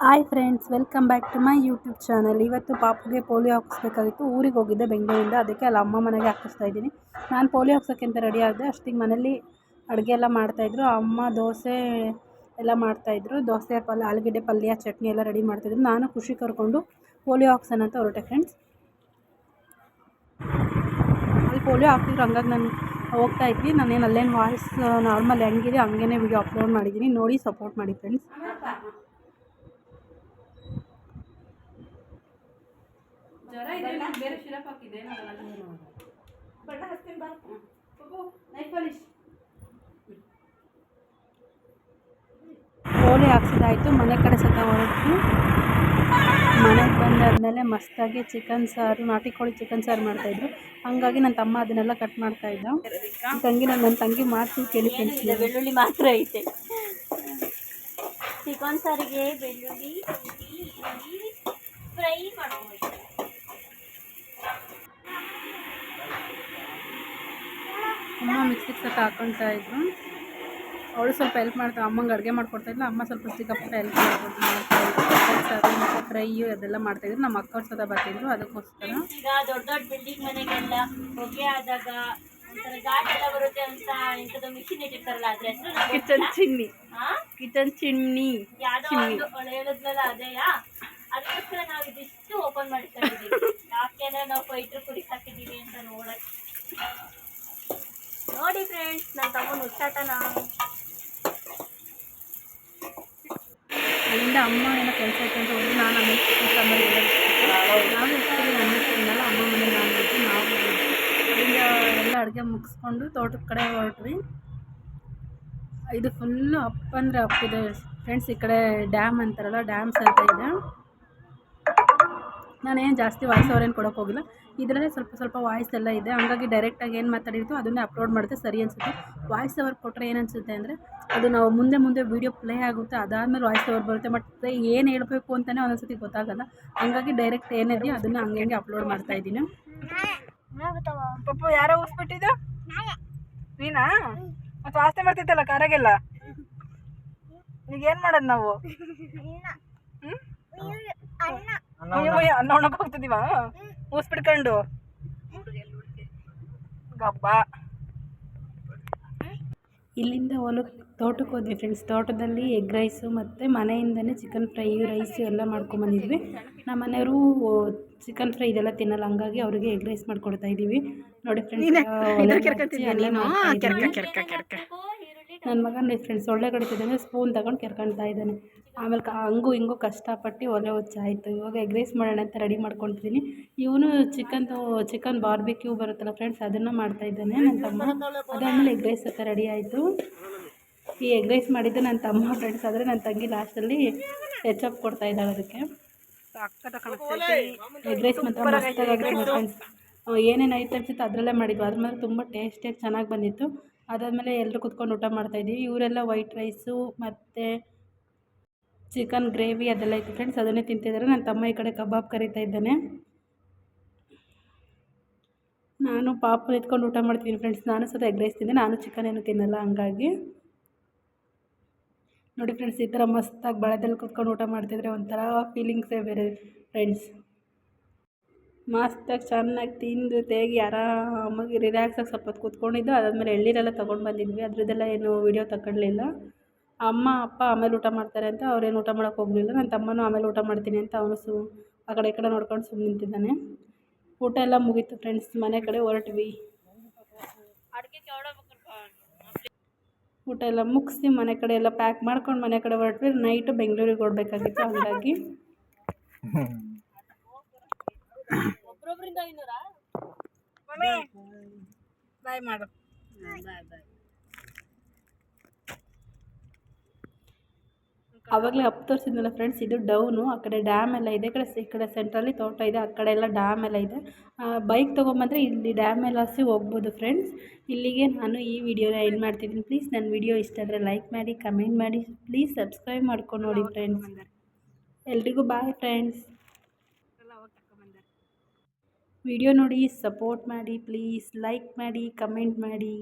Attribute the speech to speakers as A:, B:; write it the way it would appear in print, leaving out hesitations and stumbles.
A: Hi friends, welcome back to my YouTube channel. ಇವತ್ತು ಪಾಪುಗೆ polio ಹಾಕಿಸ್ಬೇಕಾಗಿತ್ತು. ಊರಿಗೆ ಹೋಗಿದ್ದೆ ಬೆಂಗಳೂರಿಂದ, ಅದಕ್ಕೆ ಅಲ್ಲಿ ಅಮ್ಮ ಮನೆಗೆ ಹಾಕಿಸ್ತಾ ಇದ್ದೀನಿ. ನಾನು ಪೋಲಿಯೋ ಹಾಕ್ಸೋಕ್ಕೆ ಅಂತ ರೆಡಿ ಆಗಿದೆ. ಅಷ್ಟಿಗೆ ಮನೇಲಿ ಅಡುಗೆ ಎಲ್ಲ ಮಾಡ್ತಾಯಿದ್ರು. ಅಮ್ಮ ದೋಸೆ ಎಲ್ಲ ಮಾಡ್ತಾಯಿದ್ರು. ದೋಸೆ ಪಲ್ಯ, ಆಲೂಗಡ್ಡೆ ಪಲ್ಯ, ಚಟ್ನಿ ಎಲ್ಲ ರೆಡಿ ಮಾಡ್ತಾಯಿದ್ರು. ನಾನು ಖುಷಿ ಕರ್ಕೊಂಡು ಪೋಲಿಯೋ ಹಾಕ್ಸೋಣ ಅಂತ ಹೊರಟೆ ಫ್ರೆಂಡ್ಸ್. ಅಲ್ಲಿ ಪೋಲಿಯೋ ಹಾಕ್ತಿದ್ರು, ಹಂಗಾಗಿ ನಾನು ಹೋಗ್ತಾ ಇದ್ವಿ. ನಾನೇನು ಅಲ್ಲೇನು ವಾಯ್ಸ್ ನಾರ್ಮಲ್ ಹೆಂಗಿದೆ ಹಂಗೇ ವಿಡಿಯೋ ಅಪ್ಲೋಡ್ ಮಾಡಿದ್ದೀನಿ. ನೋಡಿ ಸಪೋರ್ಟ್ ಮಾಡಿ ಫ್ರೆಂಡ್ಸ್. ಜ್ವರ ಇದೆ, ಬೇರೆ ಶಿರಪ್ ಹಾಕಿದೆ. ಬಣ್ಣ ಹಚ್ತೀನಿ ಬಾ. ಪೋಲಿಯೋ ಹಾಕ್ಸಿದಾಯಿತು. ಮನೆ ಕಡೆ ಸತ ಹೊರಟು ಮನೆಗೆ ಬಂದಾದಮೇಲೆ ಮಸ್ತಾಗಿ ಚಿಕನ್ ಸಾರು, ನಾಟಿ ಕೋಳಿ ಚಿಕನ್ ಸಾರು ಮಾಡ್ತಾಯಿದ್ರು. ಹಾಗಾಗಿ ನನ್ನ ತಮ್ಮ ಅದನ್ನೆಲ್ಲ ಕಟ್ ಮಾಡ್ತಾಯಿದ್ದ. ನನ್ನ ತಂಗಿ ಮಾತು ಕೇಳಿ ಫ್ರೆಂಡ್ಸ್.
B: ಬೆಳ್ಳುಳ್ಳಿ ಮಾತ್ರ ಐತೆ. ಚಿಕನ್ ಸಾರಿಗೆ ಬೆಳ್ಳುಳ್ಳಿ ಫ್ರೈ ಮಾಡ್ಕೊಂಡು
A: ಅಮ್ಮ ಮಿಕ್ಸಿಗೆ ಸತ ಹಾಕೊಳ್ತಾ ಇದ್ರು. ಅವಳು ಸ್ವಲ್ಪ ಹೆಲ್ಪ್ ಮಾಡ್ತಾ, ಅಮ್ಮಂಗೆ ಅಡುಗೆ ಮಾಡ್ಕೊಡ್ತಾಯಿದ್ಲು. ಅಮ್ಮ ಸ್ವಲ್ಪ ಸಿಕ್ಕಾಪಟ್ಟೆ ಹೆಲ್ಪ್ ಮಾಡ್ತಾಯಿದ್ರು. ಸಾರು ಮತ್ತು ಫ್ರೈಯು ಅದೆಲ್ಲ ಮಾಡ್ತಾಯಿದ್ರು. ನಮ್ಮ ಅಕ್ಕವ್ರು ಸತ ಬರ್ತಿದ್ರು, ಅದಕ್ಕೋಸ್ಕರ.
B: ಈಗ ದೊಡ್ಡ ದೊಡ್ಡ ಬಿಲ್ಡಿಂಗ್ ಮನೆಗೆಲ್ಲ ಹೊಗೆ ಆದಾಗ ಒಂಥರ ಘಾಟ್ ಎಲ್ಲ ಬರುತ್ತೆ ಅಂತ ಇಂಥದ್ದು ಮಿಷಿನ್ ಇಟ್ಟಿರ್ತಾರಲ್ಲ, ಅದ್ರ ಹೆಸರು
A: ಕಿಚನ್ ಚಿಮ್ನಿ
B: ಯಾವುದೋ ಒಂದು ಹೇಳಿದ್ನಲ್ಲ, ಅದೇಯಾ? ಅದಕ್ಕೋಸ್ಕರ ನಾವು ಇದಿಷ್ಟು ಓಪನ್ ಮಾಡ್ಕೊಂಡಿದ್ದೀವಿ. ಯಾಕೆಂದ್ರೆ ನಾವು ಫೈಟ್ರ್ ಕುಡಿ ಹಾಕಿದ್ದೀವಿ ಅಂತ ನೋಡಕ್ಕೆ. ನೋಡಿ ಫ್ರೆಂಡ್ಸ್, ನನ್ನ ತಮ್ಮನ ಹುಚ್ಚಾಟನ.
A: ಅಲ್ಲಿಂದ ಅಮ್ಮ ಏನೋ ಕೆಲಸ ಐತೆ ಅಂತ ಹೋಗಿ ನಾನು ಆಮೇಲೆ ಚಿಕನ್ ಸಾಂಬಾರು ನಾವು ಇರ್ತೀವಿ. ಅನ್ನಿಸ್ತೀನಲ್ಲ ಅಮ್ಮ ಮನೆಗೆ ನಾನು ಹೋಗಿ ನಾವು ಅಲ್ಲಿಂದ ಎಲ್ಲ ಅಡುಗೆ ಮುಗಿಸ್ಕೊಂಡು ತೋಟದ ಕಡೆ ಹೊರಟ್ವಿ. ಇದು ಫುಲ್ಲು ಅಪ್ ಅಂದರೆ ಅಪ್ ಇದೆ ಫ್ರೆಂಡ್ಸ್. ಈ ಕಡೆ ಡ್ಯಾಮ್ ಅಂತಾರಲ್ಲ, ಡ್ಯಾಮ್ ಸ್ವಲ್ಪ ಇದೆ. ನಾನೇನು ಜಾಸ್ತಿ ವಾಯ್ಸ್ ಓವರ್ ಏನು ಕೊಡೋಕೆ ಹೋಗಿಲ್ಲ. ಇದರಲ್ಲೇ ಸ್ವಲ್ಪ ಸ್ವಲ್ಪ ವಾಯ್ಸ್ ಎಲ್ಲ ಇದೆ. ಹಂಗಾಗಿ ಡೈರೆಕ್ಟಾಗಿ ಏನು ಮಾತಾಡಿರ್ತೀವೋ ಅದನ್ನೇ ಅಪ್ಲೋಡ್ ಮಾಡಿದ್ರೆ ಸರಿ ಅನಿಸುತ್ತೆ. ವಾಯ್ಸ್ ಓವರ್ ಕೊಟ್ಟರೆ ಏನು ಅನಿಸುತ್ತೆ ಅಂದರೆ, ಅದು ನಾವು ಮುಂದೆ ವೀಡಿಯೋ ಪ್ಲೇ ಆಗುತ್ತೆ, ಅದಾದಮೇಲೆ ವಾಯ್ಸ್ ಓವರ್ ಬರುತ್ತೆ. ಮತ್ತು ಏನು ಹೇಳಬೇಕು ಅಂತಲೇ ಒಂದೊಂದ್ಸತಿ ಗೊತ್ತಾಗಲ್ಲ. ಹಂಗಾಗಿ ಡೈರೆಕ್ಟ್ ಏನಿದೆಯೋ ಅದನ್ನು ಹಂಗೆ ಅಪ್ಲೋಡ್ ಮಾಡ್ತಾಯಿದ್ದೀನಿ.
C: ಪಪ್ಪು ಯಾರೋ ಊಸ್ಬಿಟ್ಟಿದ್ದು ನೀನಾ? ಮತ್ತು ವಾಸನೆ ಮಾಡ್ತಿತ್ತಲ್ಲ ಕಾರಾಗೆಲ್ಲ. ಈಗ ಏನು ಮಾಡೋದು ನಾವು? ಅನ್ನ ಉಣ್ಣಕ್ಕೆ ಹೋಗ್ತಿದ್ದೀವ ಊಸ್ಬಿಡ್ಕೊಂಡು ಗಬ್ಬ.
A: ಇಲ್ಲಿಂದ ತೋಟಕ್ಕೆ ಹೋದ್ವಿ ಫ್ರೆಂಡ್ಸ್. ತೋಟದಲ್ಲಿ ಎಗ್ ರೈಸು ಮತ್ತು ಮನೆಯಿಂದನೇ ಚಿಕನ್ ಫ್ರೈ, ರೈಸು ಎಲ್ಲ ಮಾಡ್ಕೊಂಬಂದಿದ್ವಿ. ನಮ್ಮ ಮನೆಯವರು ಚಿಕನ್ ಫ್ರೈ ಇದೆಲ್ಲ ತಿನ್ನಲ್ಲ, ಹಂಗಾಗಿ ಅವರಿಗೆ ಎಗ್ ರೈಸ್ ಮಾಡ್ಕೊಡ್ತಾ ಇದ್ದೀವಿ. ನೋಡಿ ಫ್ರೆಂಡ್ಸ್, ನನ್ನ ಮಗನ ಫ್ರೆಂಡ್ಸ್ ಒಳ್ಳೆ ಕಡಿತಿದ್ದಾನೆ. ಸ್ಪೂನ್ ತಗೊಂಡು ಕೆರ್ಕೊಳ್ತಾ ಇದ್ದಾನೆ. ಆಮೇಲೆ ಹಂಗೂ ಹಿಂಗೂ ಕಷ್ಟಪಟ್ಟು ಒಲೆ ಹುಚ್ಚಾಯಿತು. ಇವಾಗ ಎಗ್ ರೈಸ್ ಮಾಡೋಣ ಅಂತ ರೆಡಿ ಮಾಡ್ಕೊತಿದ್ದೀನಿ. ಇವನು ಚಿಕನ್ ಬಾರ್ಬಿಕ್ಯೂ ಬರುತ್ತಲ್ಲ ಫ್ರೆಂಡ್ಸ್, ಅದನ್ನು ಮಾಡ್ತಾಯಿದ್ದಾನೆ ನನ್ನ ತಮ್ಮ. ಅದಾದಮೇಲೆ ಎಗ್ ರೈಸ್ ಅಂತ ರೆಡಿ ಆಯಿತು. ಈ ಎಗ್ ರೈಸ್ ಮಾಡಿದ್ದು ನನ್ನ ತಮ್ಮ ಫ್ರೆಂಡ್ಸ್. ಆದರೆ ನನ್ನ ತಂಗಿ ಲಾಸ್ಟಲ್ಲಿ ಹೆಚಪ್ ಕೊಡ್ತಾಯಿದ್ದಾಳೆ ಅದಕ್ಕೆ. ಎಗ್ ರೈಸ್ ಮಾತ್ರ ಮಸ್ತಾಗಿರುತ್ತೆ ಫ್ರೆಂಡ್ಸ್. ಏನೇನು ಐಟಮ್ಸ್ ಇತ್ತು ಅದರಲ್ಲೇ ಮಾಡಿದ್ವಿ. ಅದ್ರ ಮೇಲೆ ತುಂಬ ಟೇಸ್ಟಿಯಾಗಿ ಚೆನ್ನಾಗಿ ಬಂದಿತ್ತು. ಅದಾದಮೇಲೆ ಎಲ್ಲರೂ ಕುತ್ಕೊಂಡು ಊಟ ಮಾಡ್ತಾಯಿದ್ದೀವಿ. ಇವರೆಲ್ಲ ವೈಟ್ ರೈಸು ಮತ್ತು ಚಿಕನ್ ಗ್ರೇವಿ ಅದೆಲ್ಲ ಇತ್ತು ಫ್ರೆಂಡ್ಸ್, ಅದನ್ನೇ ತಿಂತಿದ್ದಾರೆ. ನನ್ನ ತಮ್ಮ ಈ ಕಡೆ ಕಬಾಬ್ ಕರಿತಾ ಇದ್ದಾನೆ. ನಾನು ಪಾಪು ಎತ್ಕೊಂಡು ಊಟ ಮಾಡ್ತೀನಿ ಫ್ರೆಂಡ್ಸ್. ನಾನು ಸಹ ಎಗ್ ರೈಸ್ ತಿಂದೆ, ನಾನು ಚಿಕನ್ ಏನು ತಿನ್ನಲ್ಲ. ಹಂಗಾಗಿ ನೋಡಿ ಫ್ರೆಂಡ್ಸ್, ಈ ಥರ ಮಸ್ತಾಗಿ ಬಳೆದಲ್ಲಿ ಕುತ್ಕೊಂಡು ಊಟ ಮಾಡ್ತಿದ್ರೆ ಒಂಥರ ಫೀಲಿಂಗ್ಸೇ ಬೇರೆ ಫ್ರೆಂಡ್ಸ್. ಮಸ್ತಾಗಿ ಚೆನ್ನಾಗಿ ತಿಂದು ತೇಗಿ ಆರಾಮಾಗಿ ರಿಲ್ಯಾಕ್ಸಾಗಿ ಸ್ವಲ್ಪ ಹೊತ್ತು ಕೂತ್ಕೊಂಡಿದ್ದು. ಅದಾದಮೇಲೆ ಎಳ್ಳೀರೆಲ್ಲ ತೊಗೊಂಡು ಬಂದಿದ್ವಿ. ಅದ್ರದ್ದೆಲ್ಲ ಏನು ವೀಡಿಯೋ ತಗೊಳ್ಳಿಲ್ಲ. ಅಮ್ಮ ಅಪ್ಪ ಆಮೇಲೆ ಊಟ ಮಾಡ್ತಾರೆ ಅಂತ ಅವ್ರೇನು ಊಟ ಮಾಡೋಕ್ಕೆ ಹೋಗಲಿಲ್ಲ. ನನ್ನ ತಮ್ಮನೂ ಆಮೇಲೆ ಊಟ ಮಾಡ್ತೀನಿ ಅಂತ ಅವನು ಆ ಕಡೆ ಈ ಕಡೆ ನೋಡ್ಕೊಂಡು ಸುಮ್ಮನೆ ನಿಂತಿದ್ದಾನೆ. ಊಟ ಎಲ್ಲ ಮುಗೀತು ಫ್ರೆಂಡ್ಸ್, ಮನೆ ಕಡೆ ಹೊರಟ್ವಿ. ಊಟ ಎಲ್ಲ ಮುಗಿಸಿ ಮನೆ ಕಡೆ ಎಲ್ಲ ಪ್ಯಾಕ್ ಮಾಡ್ಕೊಂಡು ಮನೆ ಕಡೆ ಹೊರಟ್ವಿ. ನೈಟು ಬೆಂಗಳೂರಿಗೆ ಹೊರಡ್ಬೇಕಾಗಿತ್ತು. ಹಂಗಾಗಿ
C: ಬಾಯ್ ಮಾಡು.
A: ಆವಾಗಲೇ ಅಪ್ ತೋರಿಸಿದ್ನಲ್ಲ ಫ್ರೆಂಡ್ಸ್, ಇದು ಡೌನು. ಆ ಕಡೆ ಡ್ಯಾಮ್ ಎಲ್ಲ ಇದೆ. ಈ ಕಡೆ ಸೆಂಟ್ರಲ್ಲಿ ತೋಟ ಇದೆ. ಆ ಕಡೆ ಎಲ್ಲ ಡ್ಯಾಮ್ ಎಲ್ಲ ಇದೆ. ಬೈಕ್ ತೊಗೊಂಬಂದರೆ ಇಲ್ಲಿ ಡ್ಯಾಮ್ ಎಲ್ಲ ಹೋಗ್ಬೋದು ಫ್ರೆಂಡ್ಸ್. ಇಲ್ಲಿಗೆ ನಾನು ಈ ವಿಡಿಯೋನ ಎಂಡ್ ಮಾಡ್ತಿದ್ದೀನಿ. ಪ್ಲೀಸ್ ನನ್ನ ವಿಡಿಯೋ ಇಷ್ಟ ಆದರೆ ಲೈಕ್ ಮಾಡಿ, ಕಮೆಂಟ್ ಮಾಡಿ, ಪ್ಲೀಸ್ ಸಬ್ಸ್ಕ್ರೈಬ್ ಮಾಡ್ಕೊಂಡು ನೋಡಿ ಫ್ರೆಂಡ್ಸ್. ಎಲ್ರಿಗೂ ಬಾಯ್ ಫ್ರೆಂಡ್ಸ್. ವಿಡಿಯೋ ನೋಡಿ ಸಪೋರ್ಟ್ ಮಾಡಿ, ಪ್ಲೀಸ್ ಲೈಕ್ ಮಾಡಿ, ಕಮೆಂಟ್ ಮಾಡಿ.